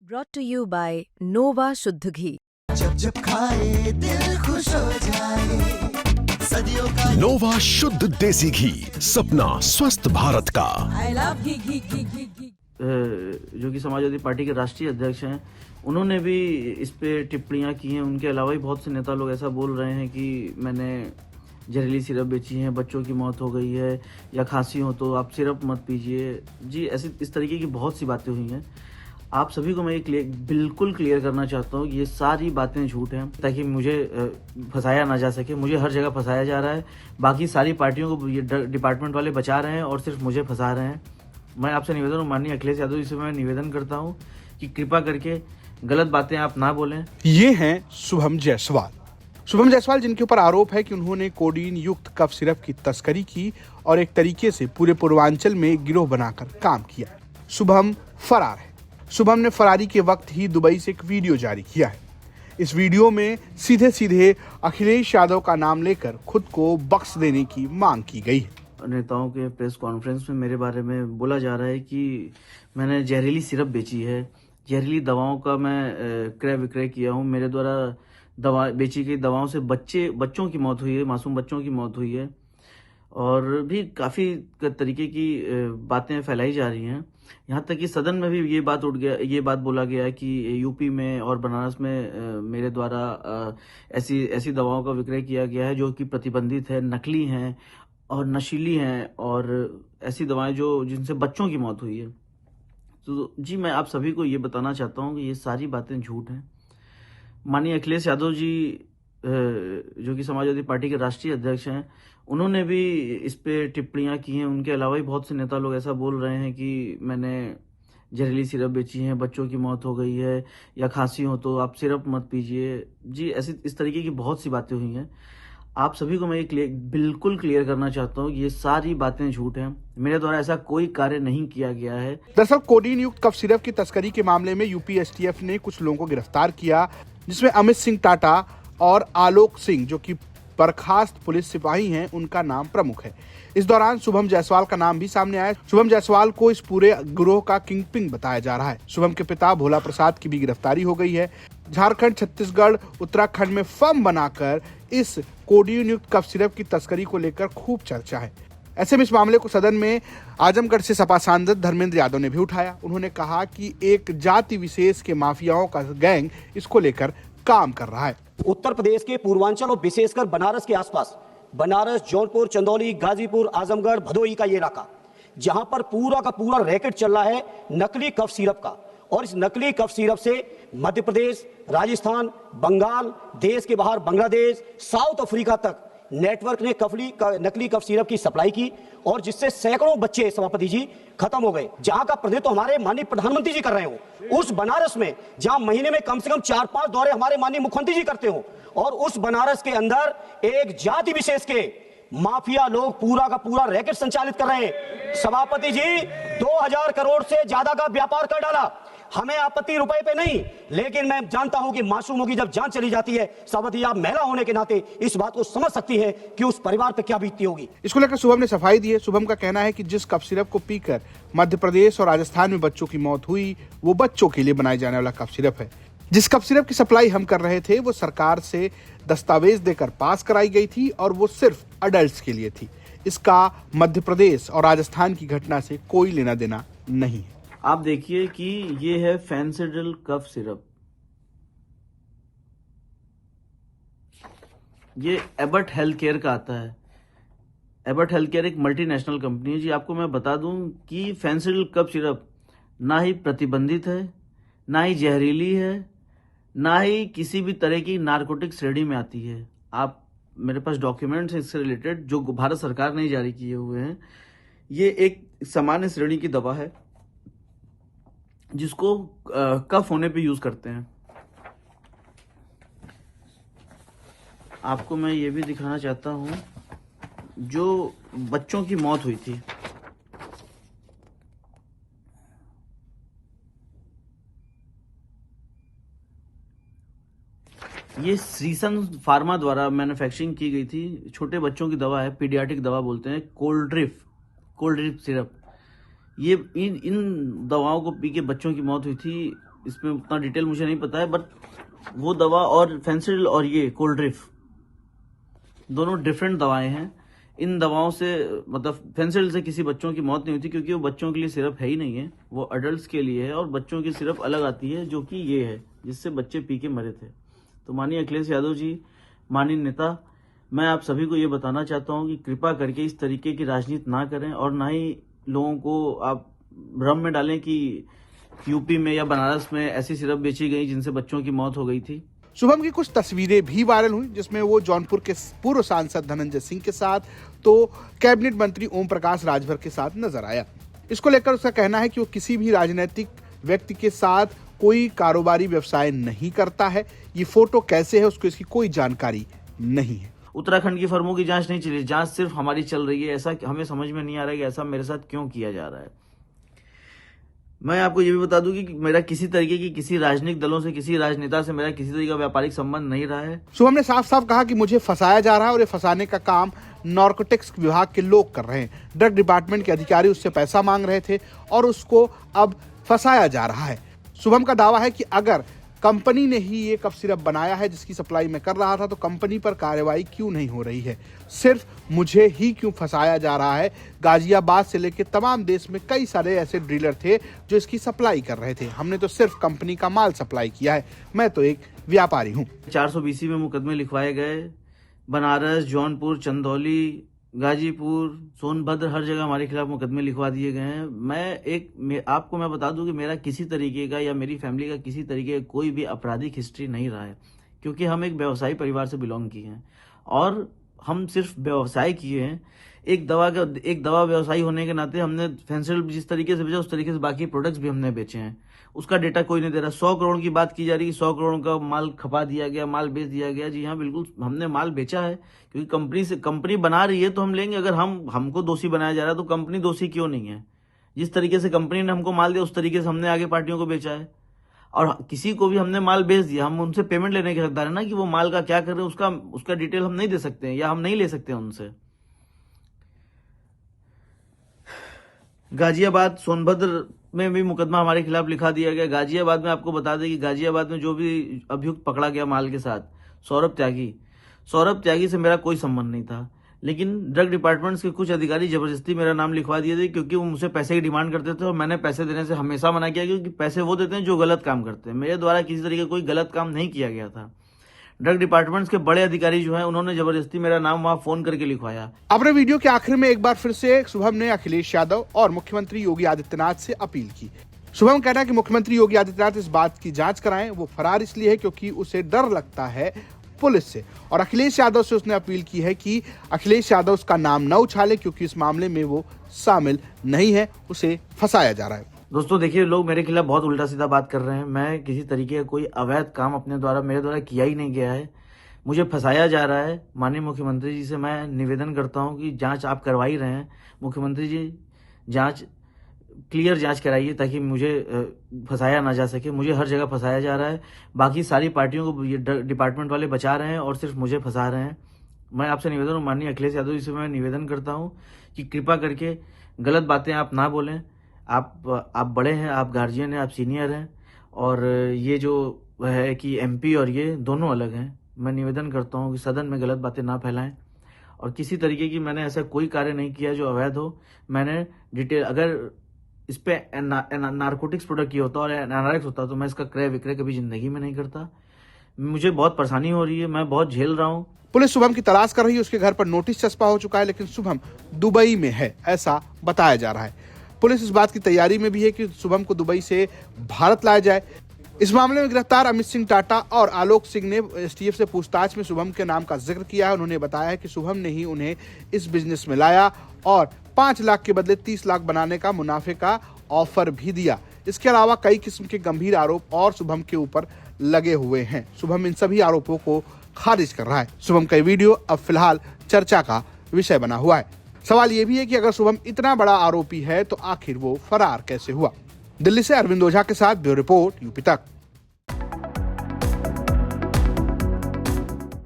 Brought to you by Nova शुद्ध घी। जब जब खाए दिल खुश हो जाए सदियों का नोवा शुद्ध देसी घी, सपना स्वस्थ भारत का। I love घी। जो कि समाजवादी पार्टी के राष्ट्रीय अध्यक्ष हैं, उन्होंने भी इस पे टिप्पणियां की हैं। उनके अलावा भी बहुत से नेता लोग ऐसा बोल रहे हैं कि मैंने जहरीली सिरप बेची है, बच्चों की मौत हो गई है, या खांसी हो तो आप सिरप मत पीजिए। जी, ऐसी इस तरीके की बहुत सी बातें हुई हैं। आप सभी को मैं ये बिल्कुल क्लियर करना चाहता हूँ कि ये सारी बातें झूठ हैं, ताकि मुझे फंसाया ना जा सके। मुझे हर जगह फंसाया जा रहा है, बाकी सारी पार्टियों को ये डिपार्टमेंट वाले बचा रहे हैं और सिर्फ मुझे फंसा रहे हैं। मैं आपसे निवेदन हूँ, माननीय अखिलेश यादव जी से मैं निवेदन करता हूँ कि कृपा करके गलत बातें आप ना बोलें। ये हैं शुभम जायसवाल जिनके ऊपर आरोप है कि उन्होंने कोडीन युक्त कफ सिरप की तस्करी की और एक तरीके से पूरे पूर्वांचल में गिरोह बनाकर काम किया। शुभम फरार है। शुभम ने फरारी के वक्त ही दुबई से एक वीडियो जारी किया है। इस वीडियो में सीधे सीधे अखिलेश यादव का नाम लेकर खुद को बख्श देने की मांग की गई है। नेताओं के प्रेस कॉन्फ्रेंस में मेरे बारे में बोला जा रहा है कि मैंने जहरीली सिरप बेची है, जहरीली दवाओं का मैं क्रय विक्रय किया हूँ। मेरे द्वारा दवा बेची गई दवाओं से बच्चों की मौत हुई है, मासूम बच्चों की मौत हुई है, और भी काफ़ी तरीके की बातें फैलाई जा रही हैं। यहाँ तक कि सदन में भी ये बात बोला गया कि यूपी में और बनारस में मेरे द्वारा ऐसी दवाओं का विक्रय किया गया है जो कि प्रतिबंधित है, नकली हैं और नशीली हैं, और ऐसी दवाएं जिनसे बच्चों की मौत हुई है। तो जी, मैं आप सभी को ये बताना चाहता हूँ कि ये सारी बातें झूठ हैं। माननीय अखिलेश यादव जी, जो कि समाजवादी पार्टी के राष्ट्रीय अध्यक्ष हैं, उन्होंने भी इस पे टिप्पणियां की हैं। उनके अलावा भी बहुत से नेता लोग ऐसा बोल रहे हैं कि मैंने जहरीली सिरप बेची है, बच्चों की मौत हो गई है, या खांसी हो तो आप सिरप मत पीजिए। जी, इस तरीके की बहुत सी बातें हुई हैं। आप सभी को मैं ये बिल्कुल क्लियर करना चाहता हूँ, ये सारी बातें झूठ हैं। मेरे द्वारा ऐसा कोई कार्य नहीं किया गया है। दरअसल कोडीन युक्त कफ सिरप की तस्करी के मामले में यूपी एसटीएफ ने कुछ लोगों को गिरफ्तार किया, जिसमें अमित सिंह टाटा और आलोक सिंह, जो कि बर्खास्त पुलिस सिपाही हैं, उनका नाम प्रमुख है। इस दौरान शुभम जायसवाल का नाम भी सामने आया। शुभम जायसवाल को इस पूरे गिरोह का किंगपिन बताया जा रहा है। शुभम के पिता भोला प्रसाद की भी गिरफ्तारी हो गई है। झारखंड, छत्तीसगढ़, उत्तराखंड में फर्म बनाकर इस कोडीन युक्त कफ सिरप की तस्करी को लेकर खूब चर्चा है। ऐसे में इस मामले को सदन में आजमगढ़ से सपा सांसद धर्मेंद्र यादव ने भी उठाया। उन्होंने कहा कि एक जाति विशेष के माफियाओं का गैंग इसको लेकर काम कर रहा है। उत्तर प्रदेश के पूर्वांचल और विशेषकर बनारस के आसपास, बनारस, जौनपुर, चंदौली, गाजीपुर, आजमगढ़, भदोही का ये इलाका, जहां पर पूरा का पूरा रैकेट चल रहा है नकली कफ सिरप का। और इस नकली कफ सिरप से मध्य प्रदेश, राजस्थान, बंगाल, देश के बाहर बांग्लादेश, साउथ अफ्रीका तक नेटवर्क ने नकली कफ सिरप की सप्लाई की, और जिससे सैकड़ों बच्चे, सभापति जी, खत्म हो गए। जहां का प्रतिनिधित्व हमारे माननीय प्रधानमंत्री जी कर रहे हो, उस बनारस में जहां महीने में कम से कम 4-5 दौरे हमारे माननीय मुख्यमंत्री जी करते हो, और उस बनारस के अंदर एक जाति विशेष के माफिया लोग पूरा का पूरा रैकेट संचालित कर रहे हैं। सभापति जी, 2000 करोड़ से ज्यादा का व्यापार कर डाला। हमें आपत्ति रुपए पे नहीं, लेकिन मैं जानता हूं कि मासूमों की जब जान चली जाती है, सभापति आप महिला होने के नाते इस बात को समझ सकती है कि उस परिवार पे क्या बीतती होगी। इसको लेकर शुभम ने सफाई दी है। शुभम का कहना है कि जिस कफ सिरप को पीकर मध्य प्रदेश और राजस्थान में बच्चों की मौत हुई, वो बच्चों के लिए बनाए जाने वाला कफ सिरप है। जिस कफ सिरप की सप्लाई हम कर रहे थे, वो सरकार से दस्तावेज देकर पास कराई गई थी, और वो सिर्फ अडल्ट के लिए थी। इसका मध्य प्रदेश और राजस्थान की घटना से कोई लेना देना नहीं है। आप देखिए कि ये है फेंसिडिल कफ सिरप। ये एबट हेल्थ केयर का आता है। एबट हेल्थ केयर एक मल्टीनेशनल कंपनी है। जी, आपको मैं बता दूं कि फेंसिडिल कफ सिरप ना ही प्रतिबंधित है, ना ही जहरीली है, ना ही किसी भी तरह की नारकोटिक श्रेणी में आती है। आप मेरे पास डॉक्यूमेंट्स हैं इससे रिलेटेड, जो भारत सरकार ने जारी किए हुए हैं। ये एक सामान्य श्रेणी की दवा है जिसको कफ होने पे यूज करते हैं। आपको मैं ये भी दिखाना चाहता हूं, जो बच्चों की मौत हुई थी, ये श्रीसन फार्मा द्वारा मैन्युफैक्चरिंग की गई थी। छोटे बच्चों की दवा है, पीडियाट्रिक दवा बोलते हैं, कोल्ड ड्रिप सिरप। ये इन दवाओं को पी के बच्चों की मौत हुई थी। इसमें उतना डिटेल मुझे नहीं पता है, बट वो दवा और फेंसिडिल और ये कोल्ड्रिफ दोनों डिफरेंट दवाएं हैं। इन दवाओं से मतलब फेंसिडिल से किसी बच्चों की मौत नहीं होती, क्योंकि वो बच्चों के लिए सिरप है ही नहीं है, वो अडल्ट्स के लिए है। और बच्चों की सिरप अलग आती है जो कि ये है, जिससे बच्चे पी के मरे थे। तो माननीय अखिलेश यादव जी, माननीय नेता, मैं आप सभी को ये बताना चाहता हूँ कि कृपा करके इस तरीके की राजनीति ना करें, और ना ही लोगों को आप भ्रम में डालें कि यूपी में या बनारस में ऐसी सिरप बेची गई जिनसे बच्चों की मौत हो गई थी। शुभम की कुछ तस्वीरें भी वायरल हुई, जिसमें वो जौनपुर के पूर्व सांसद धनंजय सिंह के साथ तो कैबिनेट मंत्री ओम प्रकाश राजभर के साथ नजर आया। इसको लेकर उसका कहना है कि वो किसी भी राजनीतिक व्यक्ति के साथ कोई कारोबारी व्यवसाय नहीं करता है। ये फोटो कैसे है उसको इसकी कोई जानकारी नहीं है। उत्तराखंड की फर्मों की जांच नहीं चली, जांच सिर्फ हमारी चल रही है। ऐसा हमें समझ में नहीं आ रहा है कि ऐसा मेरे साथ क्यों किया जा रहा है। मैं आपको ये भी बता दूं कि मेरा किसी तरीके की किसी राजनीतिक दलों से, किसी राजनेता से मेरा किसी तरीके का व्यापारिक संबंध नहीं रहा है। शुभम ने साफ साफ कहा कि मुझे फंसाया जा रहा है और ये फंसाने का काम नार्कोटिक्स विभाग के लोग कर रहे हैं। ड्रग डिपार्टमेंट के अधिकारी उससे पैसा मांग रहे थे और उसको अब फंसाया जा रहा है। शुभम का दावा है कि अगर कंपनी ने ही ये कफ सिरप बनाया है जिसकी सप्लाई मैं कर रहा था, तो कंपनी पर कार्रवाई क्यों नहीं हो रही है, सिर्फ मुझे ही क्यों फंसाया जा रहा है। गाजियाबाद से लेकर तमाम देश में कई सारे ऐसे डीलर थे जो इसकी सप्लाई कर रहे थे, हमने तो सिर्फ कंपनी का माल सप्लाई किया है, मैं तो एक व्यापारी हूँ। 420 में मुकदमे लिखवाए गए। बनारस, जौनपुर, चंदौली, गाजीपुर, सोनभद्र, हर जगह हमारे खिलाफ मुकदमे लिखवा दिए गए हैं। आपको मैं बता दूं कि मेरा किसी तरीके का या मेरी फैमिली का किसी तरीके का कोई भी आपराधिक हिस्ट्री नहीं रहा है, क्योंकि हम एक व्यवसायी परिवार से बिलोंग किए हैं और हम सिर्फ व्यवसाय किए हैं। एक दवा व्यवसायी होने के नाते हमने फेंसिडिल जिस तरीके से बेचा उस तरीके से बाकी प्रोडक्ट्स भी हमने बेचे हैं। उसका डेटा कोई नहीं दे रहा। 100 करोड़ की बात की जा रही है, 100 करोड़ का माल खपा दिया गया, माल बेच दिया गया। जी हाँ, बिल्कुल हमने माल बेचा है, क्योंकि कंपनी बना रही है तो हम लेंगे। अगर हमको दोषी बनाया जा रहा है तो कंपनी दोषी क्यों नहीं है? जिस तरीके से कंपनी ने हमको माल दिया उस तरीके से हमने आगे पार्टियों को बेचा है, और किसी को भी हमने माल बेच दिया, हम उनसे पेमेंट लेने के हकदार है ना, कि वो माल का क्या कर रहे हैं उसका डिटेल हम नहीं दे सकते हैं या हम नहीं ले सकते हैं उनसे। गाजियाबाद, सोनभद्र में भी मुकदमा हमारे खिलाफ लिखा दिया गया। गाजियाबाद में आपको बता दें कि गाजियाबाद में जो भी अभियुक्त पकड़ा गया माल के साथ, सौरभ त्यागी से मेरा कोई संबंध नहीं था, लेकिन ड्रग डिपार्टमेंट्स के कुछ अधिकारी जबरदस्ती मेरा नाम लिखवा दिए थे, क्योंकि वो मुझसे पैसे की डिमांड करते थे और मैंने पैसे देने से हमेशा मना किया, क्योंकि पैसे वो देते हैं जो गलत काम करते हैं। मेरे द्वारा किसी तरीके का कोई गलत काम नहीं किया गया था। ड्रग डिपार्टमेंट्स के बड़े अधिकारी जो हैं उन्होंने जबरदस्ती मेरा नाम वहां फोन करके लिखवाया। अपने वीडियो के आखिर में एक बार फिर से शुभम ने अखिलेश यादव और मुख्यमंत्री योगी आदित्यनाथ से अपील की। शुभम कहना है कि मुख्यमंत्री योगी आदित्यनाथ इस बात की जांच कराएं। वो फरार इसलिए है क्योंकि उसे डर लगता है पुलिस से, और अखिलेश यादव से उसने अपील की है कि अखिलेश यादव उसका नाम न उछाले, क्योंकि इस मामले में वो शामिल नहीं है, उसे फंसाया जा रहा है। दोस्तों देखिए, लोग मेरे खिलाफ बहुत उल्टा सीधा बात कर रहे हैं। मैं किसी तरीके का कोई अवैध काम मेरे द्वारा किया ही नहीं गया है। मुझे फंसाया जा रहा है। माननीय मुख्यमंत्री जी से मैं निवेदन करता हूं कि जांच आप करवा ही रहे हैं, मुख्यमंत्री जी क्लियर जांच कराइए, ताकि मुझे फंसाया ना जा सके। मुझे हर जगह फंसाया जा रहा है। बाकी सारी पार्टियों को ये डिपार्टमेंट वाले बचा रहे हैं और सिर्फ मुझे फंसा रहे हैं। मैं आपसे निवेदन, माननीय अखिलेश यादव जी से मैं निवेदन करता हूं कि कृपा करके गलत बातें आप ना बोलें। आप बड़े हैं, आप गार्जियन हैं, आप सीनियर हैं, और ये जो है कि एमपी और ये दोनों अलग हैं। मैं निवेदन करता हूं कि सदन में गलत बातें ना फैलाएं, और किसी तरीके की मैंने ऐसा कोई कार्य नहीं किया जो अवैध हो। मैंने डिटेल, अगर इस पे नारकोटिक्स प्रोडक्ट की होता और एनारॉक्स होता तो मैं इसका क्रय विक्रय कभी जिंदगी में नहीं करता। मुझे बहुत परेशानी हो रही है, मैं बहुत झेल रहा हूँ। पुलिस शुभम की तलाश कर रही है। उसके घर पर नोटिस चस्पा हो चुका है, लेकिन शुभम दुबई में है, ऐसा बताया जा रहा है। पुलिस इस बात की तैयारी में भी है कि शुभम को दुबई से भारत लाया जाए। इस मामले में गिरफ्तार अमित सिंह टाटा और आलोक सिंह ने एसटीएफ से पूछताछ में शुभम के नाम का जिक्र किया है। उन्होंने बताया है कि शुभम ने ही उन्हें इस बिजनेस में लाया और 5 लाख के बदले 30 लाख बनाने का मुनाफे का ऑफर भी दिया। इसके अलावा कई किस्म के गंभीर आरोप और शुभम के ऊपर लगे हुए हैं। शुभम इन सभी आरोपों को खारिज कर रहा है। शुभम का वीडियो अब फिलहाल चर्चा का विषय बना हुआ है। सवाल ये भी है कि अगर शुभम इतना बड़ा आरोपी है तो आखिर वो फरार कैसे हुआ। दिल्ली से अरविंद ओझा के साथ ब्यूरो रिपोर्ट, यूपी तक।